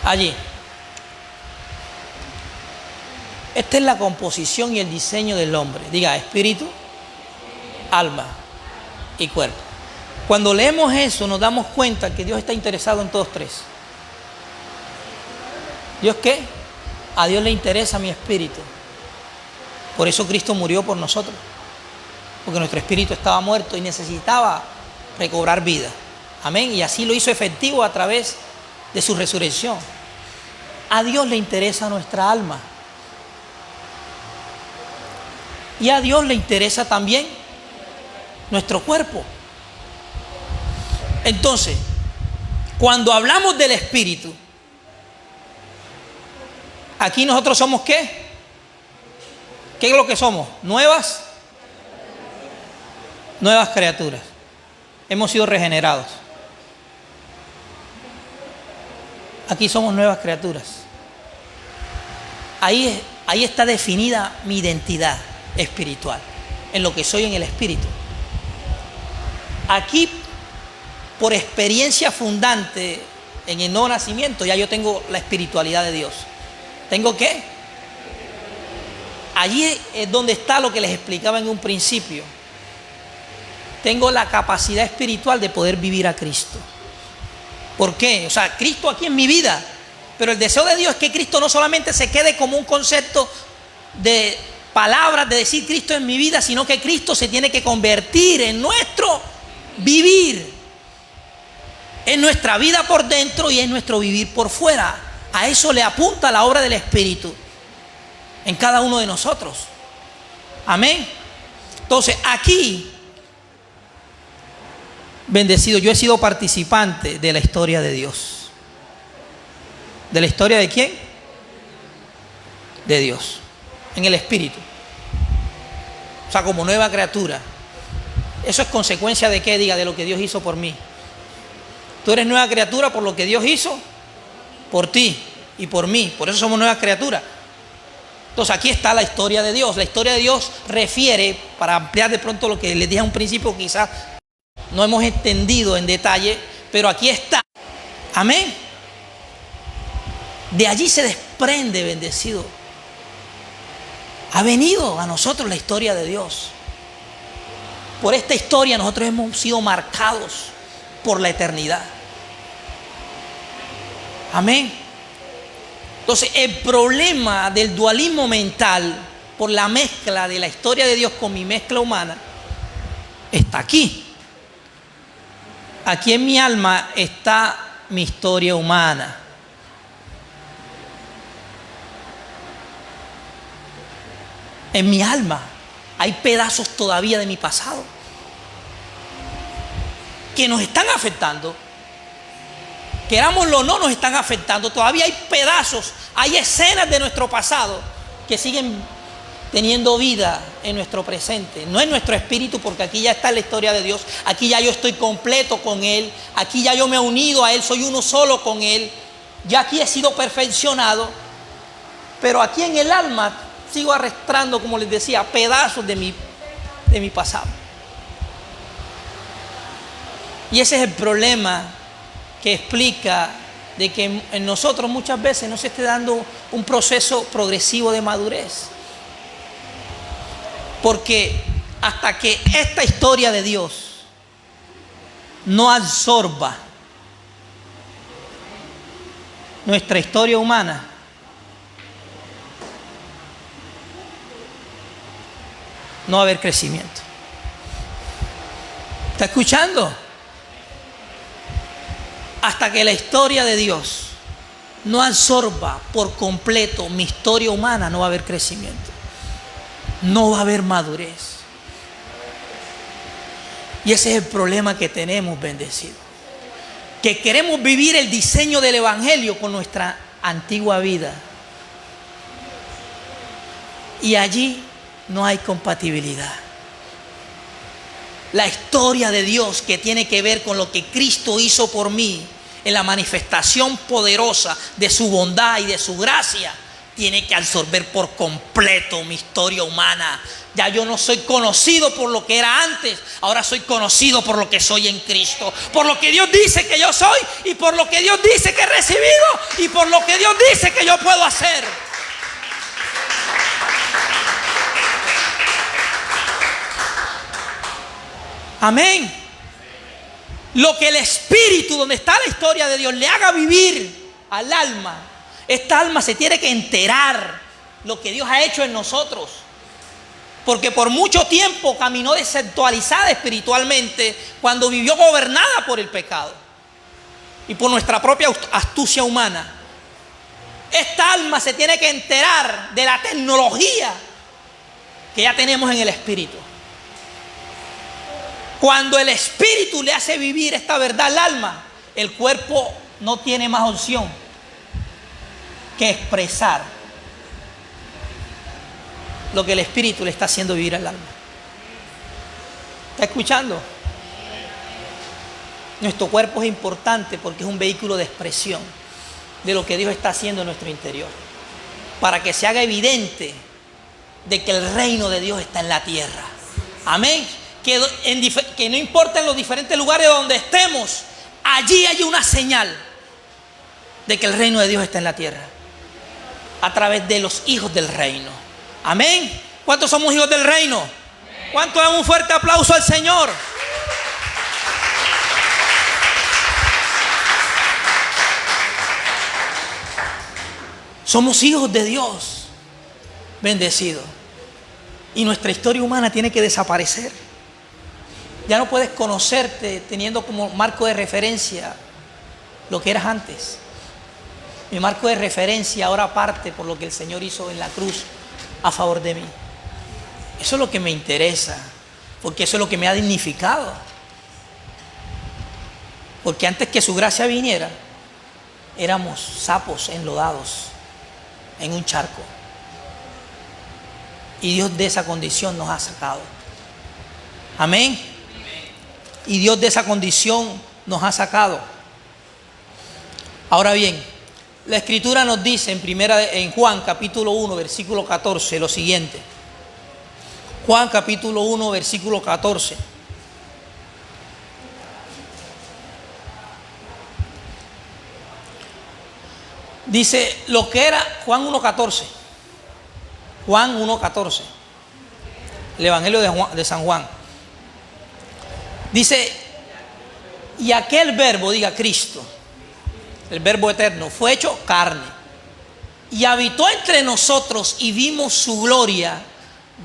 Allí. Esta es la composición y el diseño del hombre. Diga, espíritu, alma y cuerpo. Cuando leemos eso nos damos cuenta que Dios está interesado en todos tres. ¿Dios qué? A Dios le interesa mi espíritu. Por eso Cristo murió por nosotros. Porque nuestro espíritu estaba muerto y necesitaba recobrar vida. Amén. Y así lo hizo efectivo a través de su resurrección. A Dios le interesa nuestra alma. Y a Dios le interesa también nuestro cuerpo. Entonces, cuando hablamos del espíritu, aquí nosotros somos ¿qué? ¿Qué es lo que somos? Nuevas criaturas. Hemos sido regenerados. Aquí somos nuevas criaturas. Ahí está definida mi identidad espiritual, en lo que soy en el espíritu. Aquí, por experiencia fundante en el nuevo nacimiento, ya yo tengo la espiritualidad de Dios. ¿Tengo qué? Allí es donde está lo que les explicaba en un principio. Tengo la capacidad espiritual de poder vivir a Cristo. ¿Por qué? O sea, Cristo aquí en mi vida. Pero el deseo de Dios es que Cristo no solamente se quede como un concepto de palabras, de decir Cristo en mi vida, sino que Cristo se tiene que convertir en nuestro vivir, en nuestra vida por dentro y en nuestro vivir por fuera. A eso le apunta la obra del Espíritu en cada uno de nosotros. Amén. Entonces aquí, bendecido, yo he sido participante de la historia de Dios. ¿De la historia de quién? De Dios. En el espíritu. O sea, como nueva criatura. Eso es consecuencia de qué, diga, de lo que Dios hizo por mí. Tú eres nueva criatura por lo que Dios hizo por ti y por mí. Por eso somos nuevas criaturas. Entonces aquí está la historia de Dios. La historia de Dios refiere, para ampliar de pronto lo que les dije a un principio, quizás no hemos entendido en detalle, pero aquí está. Amén. De allí se desprende, bendecido. Ha venido a nosotros la historia de Dios. Por esta historia nosotros hemos sido marcados por la eternidad. Amén. Entonces el problema del dualismo mental por la mezcla de la historia de Dios con mi mezcla humana está aquí. Aquí en mi alma está mi historia humana. En mi alma hay pedazos todavía de mi pasado que nos están afectando. Querámoslo o no, nos están afectando. Todavía hay pedazos, hay escenas de nuestro pasado que siguen teniendo vida en nuestro presente. No en nuestro espíritu, porque aquí ya está la historia de Dios. Aquí ya yo estoy completo con Él. Aquí ya yo me he unido a Él, soy uno solo con Él. Ya aquí he sido perfeccionado. Pero aquí en el alma sigo arrastrando, como les decía, pedazos de mi pasado. Y ese es el problema que explica de que en nosotros muchas veces no se esté dando un proceso progresivo de madurez. Porque hasta que esta historia de Dios no absorba nuestra historia humana, no va a haber crecimiento. ¿Está escuchando? Hasta que la historia de Dios no absorba por completo mi historia humana, no va a haber crecimiento. No va a haber madurez. Y ese es el problema que tenemos, bendecido. Que queremos vivir el diseño del Evangelio con nuestra antigua vida. Y allí no hay compatibilidad. La historia de Dios que tiene que ver con lo que Cristo hizo por mí en la manifestación poderosa de su bondad y de su gracia tiene que absorber por completo mi historia humana. Ya yo no soy conocido por lo que era antes, ahora soy conocido por lo que soy en Cristo, por lo que Dios dice que yo soy y por lo que Dios dice que he recibido y por lo que Dios dice que yo puedo hacer. Amén. Lo que el Espíritu, donde está la historia de Dios, le haga vivir al alma, esta alma se tiene que enterar lo que Dios ha hecho en nosotros. Porque por mucho tiempo caminó desactualizada espiritualmente cuando vivió gobernada por el pecado y por nuestra propia astucia humana. Esta alma se tiene que enterar de la tecnología que ya tenemos en el Espíritu. Cuando el Espíritu le hace vivir esta verdad al alma, el cuerpo no tiene más opción que expresar lo que el Espíritu le está haciendo vivir al alma. ¿Está escuchando? Nuestro cuerpo es importante porque es un vehículo de expresión de lo que Dios está haciendo en nuestro interior, para que se haga evidente de que el reino de Dios está en la tierra. Amén. Que no importa en los diferentes lugares donde estemos, allí hay una señal de que el reino de Dios está en la tierra, a través de los hijos del reino. Amén. ¿Cuántos somos hijos del reino? ¿Cuántos dan un fuerte aplauso al Señor? Somos hijos de Dios, bendecidos. Y nuestra historia humana tiene que desaparecer. Ya no puedes conocerte teniendo como marco de referencia lo que eras antes. Mi marco de referencia ahora parte por lo que el Señor hizo en la cruz a favor de mí. Eso es lo que me interesa, porque eso es lo que me ha dignificado. Porque antes que su gracia viniera, éramos sapos enlodados en un charco. Y Dios de esa condición nos ha sacado. Amén. Y Dios de esa condición nos ha sacado. Ahora bien, la Escritura nos dice en Juan capítulo 1 versículo 14 lo siguiente. Juan capítulo 1 versículo 14. Dice lo que era Juan 1:14. Juan 1:14. El Evangelio de San Juan. Dice, y aquel verbo, diga Cristo, el verbo eterno, fue hecho carne y habitó entre nosotros y vimos su gloria,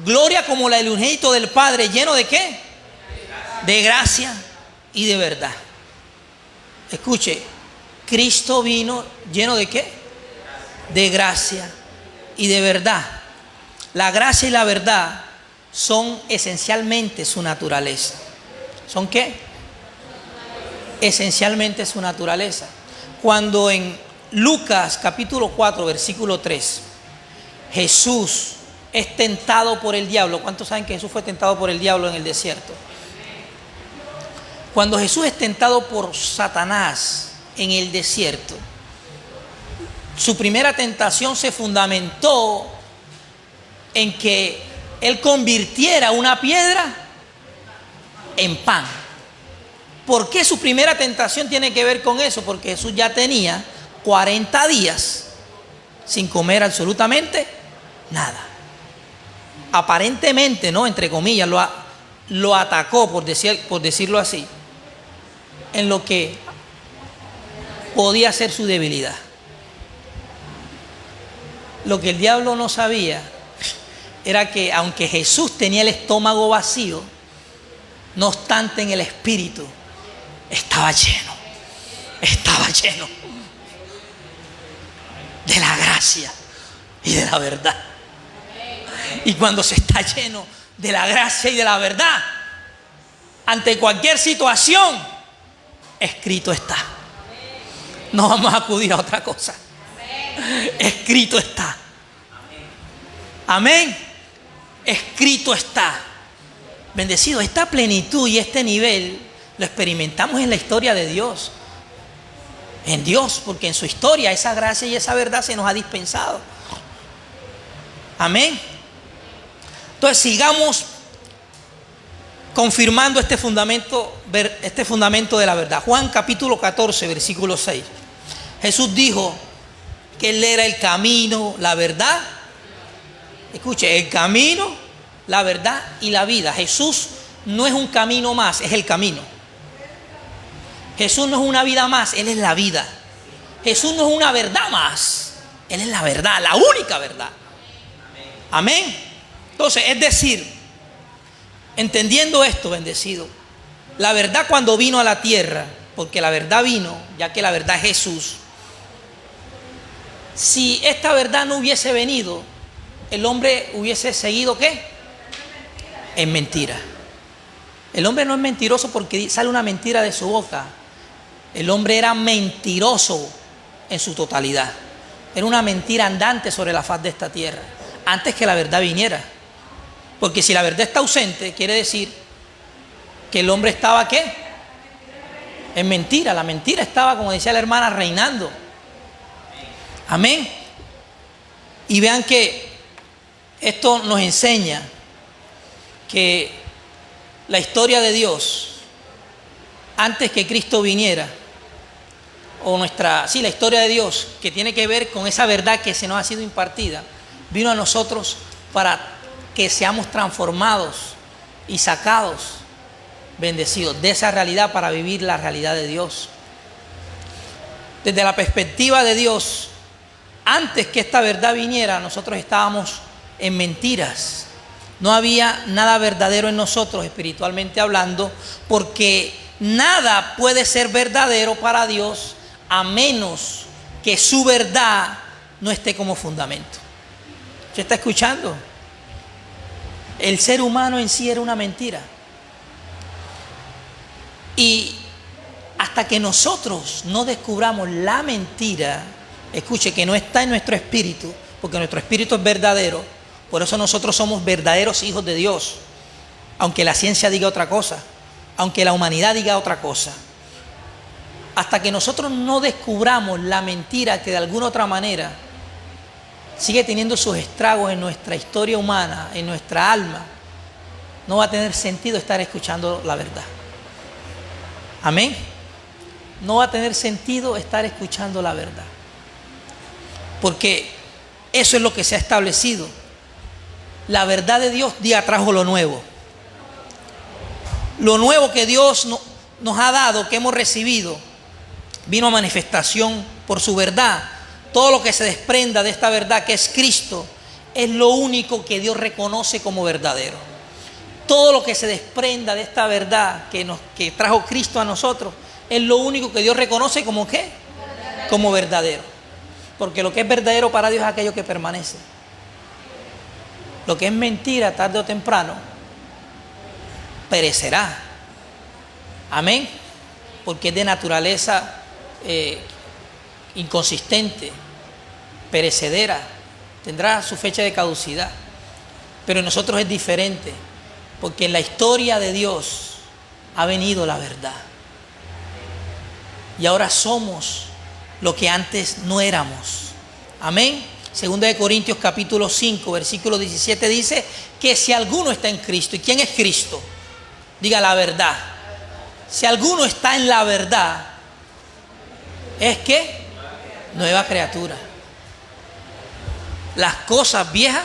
gloria como la del unigénito del Padre, lleno de ¿qué? De gracia y de verdad. Escuche, Cristo vino lleno de ¿qué? De gracia y de verdad. La gracia y la verdad son esencialmente su naturaleza. ¿Son qué? Esencialmente su naturaleza. Cuando en Lucas capítulo 4 versículo 3 Jesús es tentado por el diablo. ¿Cuántos saben que Jesús fue tentado por el diablo en el desierto? Cuando Jesús es tentado por Satanás en el desierto, su primera tentación se fundamentó en que él convirtiera una piedra en pan. ¿Por qué su primera tentación tiene que ver con eso? Porque Jesús ya tenía 40 días sin comer absolutamente nada. Aparentemente, ¿no? Entre comillas, lo atacó, por decirlo así, en lo que podía ser su debilidad. Lo que el diablo no sabía era que aunque Jesús tenía el estómago vacío, no obstante en el espíritu estaba lleno de la gracia y de la verdad. Y cuando se está lleno de la gracia y de la verdad, ante cualquier situación, escrito está. No vamos a acudir a otra cosa. Escrito está. Amén. Escrito está. Bendecido, esta plenitud y este nivel lo experimentamos en la historia de Dios. En Dios, porque en su historia esa gracia y esa verdad se nos ha dispensado. Amén. Entonces sigamos confirmando este fundamento de la verdad. Juan capítulo 14, versículo 6. Jesús dijo que Él era el camino, la verdad. Escuche, el camino, la verdad y la vida. Jesús no es un camino más, es el camino. Jesús no es una vida más, Él es la vida. Jesús no es una verdad más, Él es la verdad, la única verdad. Amén. Entonces, es decir, entendiendo esto, bendecido, la verdad cuando vino a la tierra, porque la verdad vino, ya que la verdad es Jesús. Si esta verdad no hubiese venido, el hombre hubiese seguido ¿qué? En mentira. El hombre no es mentiroso porque sale una mentira de su boca. El hombre era mentiroso en su totalidad. Era una mentira andante sobre la faz de esta tierra, antes que la verdad viniera. Porque si la verdad está ausente, quiere decir que el hombre estaba ¿qué? En mentira. La mentira estaba, como decía la hermana, reinando. Amén. Y vean que esto nos enseña que la historia de Dios, antes que Cristo viniera, la historia de Dios, que tiene que ver con esa verdad que se nos ha sido impartida, vino a nosotros para que seamos transformados y sacados, bendecidos de esa realidad para vivir la realidad de Dios. Desde la perspectiva de Dios, antes que esta verdad viniera, nosotros estábamos en mentiras. No había nada verdadero en nosotros, espiritualmente hablando, porque nada puede ser verdadero para Dios a menos que su verdad no esté como fundamento. ¿Usted está escuchando? El ser humano en sí era una mentira. Y hasta que nosotros no descubramos la mentira, escuche, que no está en nuestro espíritu, porque nuestro espíritu es verdadero, por eso nosotros somos verdaderos hijos de Dios, aunque la ciencia diga otra cosa, aunque la humanidad diga otra cosa. Hasta que nosotros no descubramos la mentira que de alguna otra manera sigue teniendo sus estragos en nuestra historia humana, en nuestra alma, no va a tener sentido estar escuchando la verdad. Amén. No va a tener sentido estar escuchando la verdad, porque eso es lo que se ha establecido. La verdad de Dios día trajo lo nuevo. Lo nuevo que Dios nos ha dado, que hemos recibido, vino a manifestación por su verdad. Todo lo que se desprenda de esta verdad que es Cristo es lo único que Dios reconoce como verdadero. Todo lo que se desprenda de esta verdad que trajo Cristo a nosotros es lo único que Dios reconoce como ¿qué? Como verdadero. Porque lo que es verdadero para Dios es aquello que permanece. Lo que es mentira, tarde o temprano, perecerá. Amén. Porque es de naturaleza inconsistente, perecedera, tendrá su fecha de caducidad. Pero en nosotros es diferente, porque en la historia de Dios ha venido la verdad. Y ahora somos lo que antes no éramos. Amén. Segunda de Corintios capítulo 5, versículo 17 dice que si alguno está en Cristo, ¿y quién es Cristo? Diga la verdad. Si alguno está en la verdad, es que nueva criatura. Las cosas viejas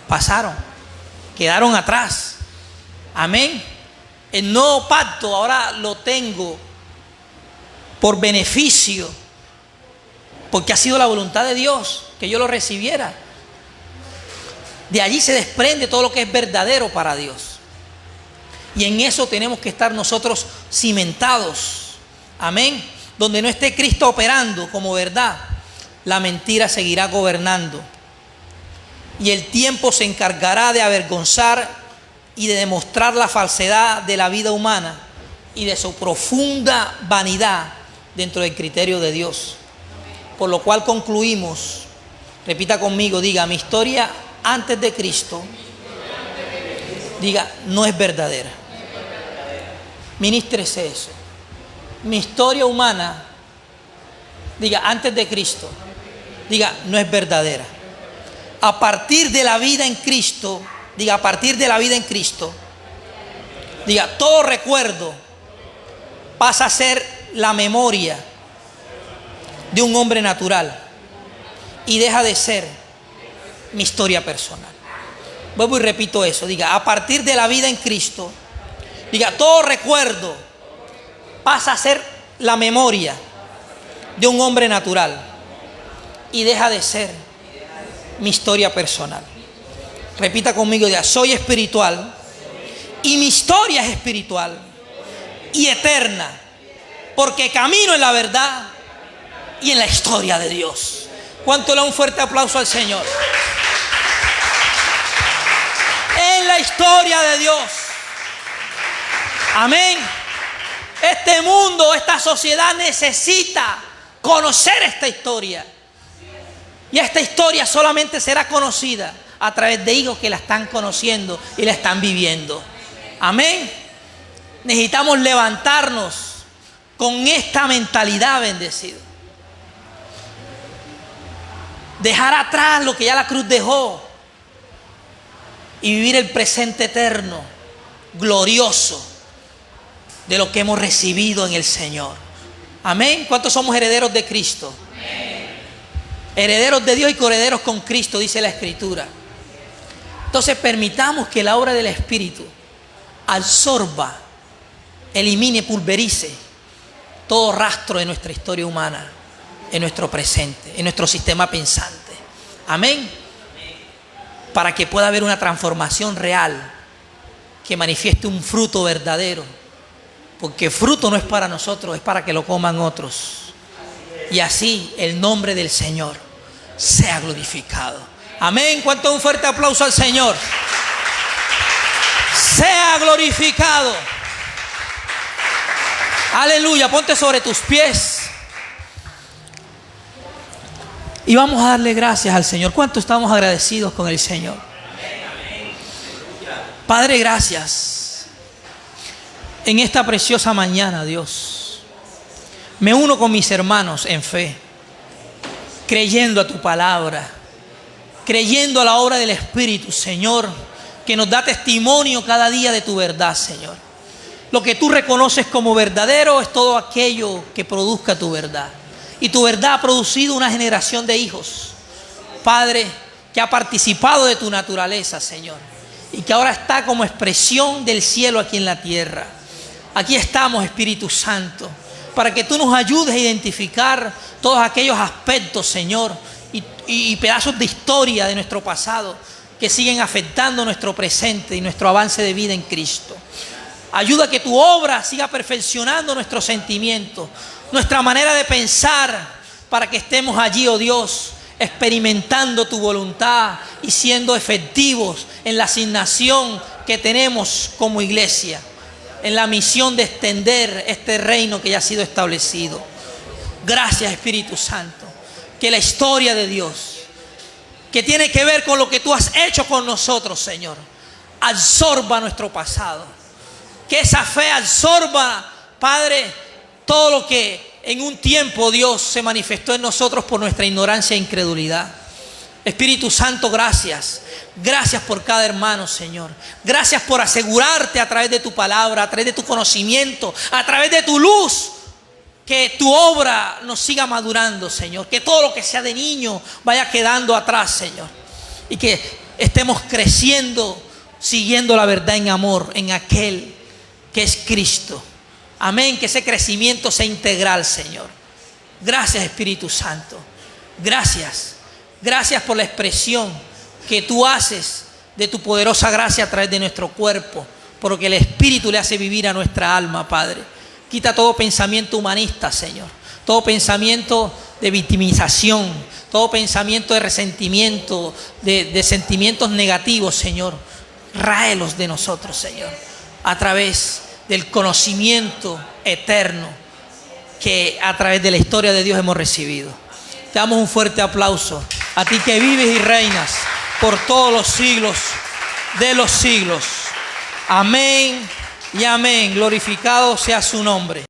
pasaron, quedaron atrás. Amén. El nuevo pacto ahora lo tengo por beneficio, porque ha sido la voluntad de Dios que yo lo recibiera. De allí se desprende todo lo que es verdadero para Dios. Y en eso tenemos que estar nosotros cimentados. Amén. Donde no esté Cristo operando como verdad, la mentira seguirá gobernando. Y el tiempo se encargará de avergonzar y de demostrar la falsedad de la vida humana y de su profunda vanidad dentro del criterio de Dios. Por lo cual concluimos, repita conmigo, diga, mi historia antes de Cristo, diga, no es verdadera. Ministrese eso. Mi historia humana, diga, antes de Cristo, diga, no es verdadera. a partir de la vida en Cristo, diga, a partir de la vida en Cristo, diga, todo recuerdo pasa a ser la memoria de un hombre natural y deja de ser mi historia personal. Vuelvo y repito eso, diga, a partir de la vida en Cristo, diga, todo recuerdo pasa a ser la memoria de un hombre natural y deja de ser mi historia personal. Repita conmigo, diga, soy espiritual y mi historia es espiritual y eterna, porque camino en la verdad y en la historia de Dios. ¿Cuánto le da un fuerte aplauso al Señor? En la historia de Dios. Amén. Este mundo, esta sociedad necesita conocer esta historia. Y esta historia solamente será conocida a través de hijos que la están conociendo y la están viviendo. Amén. Necesitamos levantarnos con esta mentalidad, bendecido. Dejar atrás lo que ya la cruz dejó y vivir el presente eterno, glorioso, de lo que hemos recibido en el Señor. Amén. ¿Cuántos somos herederos de Cristo? Amén. Herederos de Dios y coherederos con Cristo, dice la Escritura. Entonces permitamos que la obra del Espíritu absorba, elimine, pulverice todo rastro de nuestra historia humana, en nuestro presente, en nuestro sistema pensante. Amén. Para que pueda haber una transformación real que manifieste un fruto verdadero. Porque fruto no es para nosotros, es para que lo coman otros. Y así el nombre del Señor sea glorificado. Amén. ¿Cuánto un fuerte aplauso al Señor? Sea glorificado. Aleluya. Ponte sobre tus pies. Y vamos a darle gracias al Señor. ¿Cuánto estamos agradecidos con el Señor? Padre, gracias. En esta preciosa mañana, Dios, me uno con mis hermanos en fe, creyendo a tu palabra, creyendo a la obra del Espíritu, Señor, que nos da testimonio cada día de tu verdad, Señor. Lo que tú reconoces como verdadero es todo aquello que produzca tu verdad. Y tu verdad ha producido una generación de hijos, Padre, que ha participado de tu naturaleza, Señor, y que ahora está como expresión del cielo aquí en la tierra. Aquí estamos, Espíritu Santo, para que tú nos ayudes a identificar todos aquellos aspectos, Señor, y pedazos de historia de nuestro pasado que siguen afectando nuestro presente y nuestro avance de vida en Cristo. Ayuda a que tu obra siga perfeccionando nuestros sentimientos, nuestra manera de pensar, para que estemos allí, oh Dios, experimentando tu voluntad y siendo efectivos en la asignación que tenemos como iglesia, en la misión de extender este reino que ya ha sido establecido. Gracias, Espíritu Santo, que la historia de Dios, que tiene que ver con lo que tú has hecho con nosotros, Señor, absorba nuestro pasado. Que esa fe absorba, Padre, todo lo que en un tiempo, Dios, se manifestó en nosotros por nuestra ignorancia e incredulidad. Espíritu Santo, gracias. Gracias por cada hermano, Señor. Gracias por asegurarte a través de tu palabra, a través de tu conocimiento, a través de tu luz, que tu obra nos siga madurando, Señor. Que todo lo que sea de niño vaya quedando atrás, Señor. Y que estemos creciendo, siguiendo la verdad en amor, en aquel que es Cristo. Amén. Que ese crecimiento sea integral, Señor. Gracias, Espíritu Santo. Gracias. Gracias por la expresión que tú haces de tu poderosa gracia a través de nuestro cuerpo, porque el Espíritu le hace vivir a nuestra alma, Padre. Quita todo pensamiento humanista, Señor. Todo pensamiento de victimización, todo pensamiento de resentimiento, de sentimientos negativos, Señor. Ráelos de nosotros, Señor, a través del conocimiento eterno que a través de la historia de Dios hemos recibido. Te damos un fuerte aplauso a ti que vives y reinas por todos los siglos de los siglos. Amén y amén. Glorificado sea su nombre.